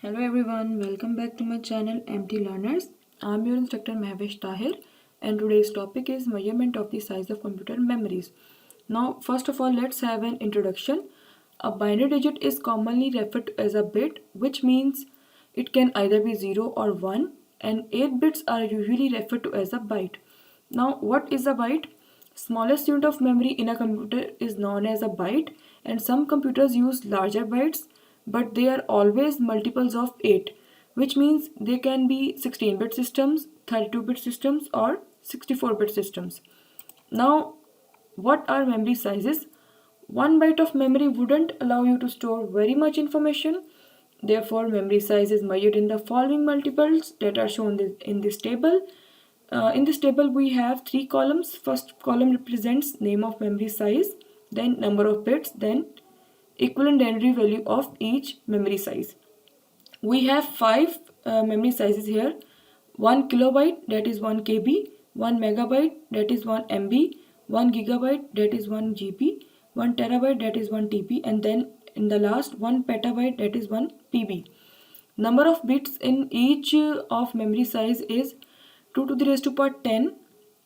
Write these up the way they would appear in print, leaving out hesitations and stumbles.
Hello everyone, welcome back to my channel MT Learners. I'm your instructor Mahvesh Tahir and today's topic is measurement of the size of computer memories. Now first of all let's have an introduction. A binary digit is commonly referred to as a bit, which means it can either be 0 or 1, and 8 bits are usually referred to as a byte. Now what is a byte? Smallest unit of memory in a computer is known as a byte, and some computers use larger bytes, but they are always multiples of 8, which means they can be 16-bit systems, 32-bit systems, or 64-bit systems. Now, what are memory sizes? 1 byte of memory wouldn't allow you to store very much information. Therefore, memory size is measured in the following multiples that are shown in this table. In this table, we have 3 columns. First column represents name of memory size, then number of bits, then equivalent denary value of each memory size. We have 5 memory sizes here. 1 kilobyte, that is 1 KB, 1 megabyte, that is 1 MB, 1 gigabyte, that is 1 GB, 1 terabyte, that is 1 TB, and then in the last 1 petabyte, that is 1 PB. Number of bits in each of memory size is 2 to the raised to power 10,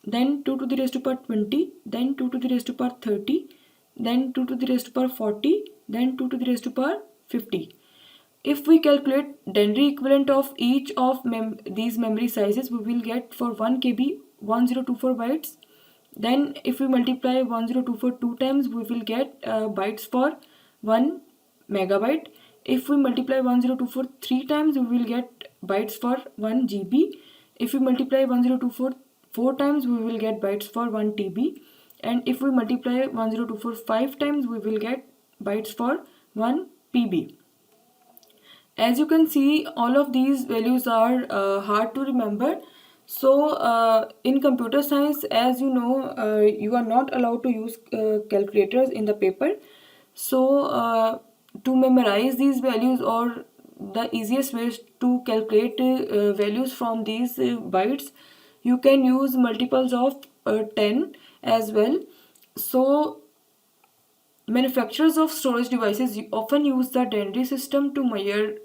then 2 to the raised to power 20, then 2 to the raised to power 30, then 2 to the raised to power 40, then 2 to the raised to power 50. If we calculate denary equivalent of each of these memory sizes, we will get for 1 KB 1024 bytes. Then if we multiply 1024 two times, we will get bytes for 1 megabyte. If we multiply 1024 three times, we will get bytes for 1 GB. If we multiply 1024 four times, we will get bytes for 1 TB. And if we multiply 1024 five times, we will get bytes for 1 PB. As you can see, all of these values are hard to remember. So in computer science, as you know, you are not allowed to use calculators in the paper. So to memorize these values, or the easiest way to calculate values from these bytes, you can use multiples of 10 as well. So manufacturers of storage devices often use the denary system to measure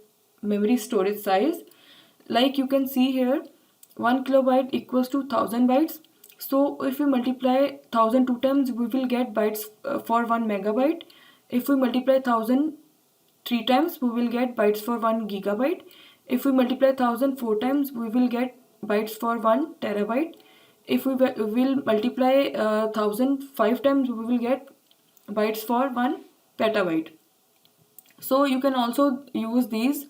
memory storage size. Like you can see here, 1 kilobyte equals to 1000 bytes. So if we multiply 1000 two times, we will get bytes for 1 megabyte. If we multiply 1000 three times, we will get bytes for 1 gigabyte. If we multiply 1000 four times, we will get bytes for 1 terabyte. If we will multiply 1000 five times, we will get bytes for 1 petabyte. So you can also use these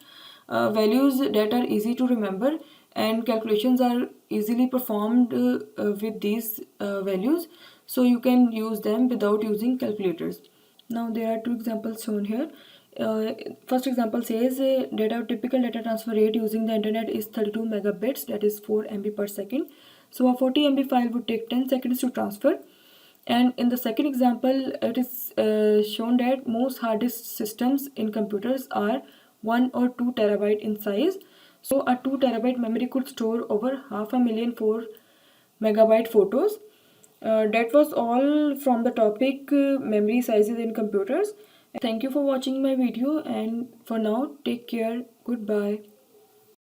values that are easy to remember, and calculations are easily performed with these values, so you can use them without using calculators. Now there are two examples shown here. First example says typical data transfer rate using the internet is 32 megabits, that is 4 MB per second. So a 40 MB file would take 10 seconds to transfer. And in the second example, it is shown that most hard disk systems in computers are 1 or 2 terabyte in size. So a 2 terabyte memory could store over 500,000 4 megabyte photos. That was all from the topic memory sizes in computers. Thank you for watching my video, and for now, take care. Goodbye.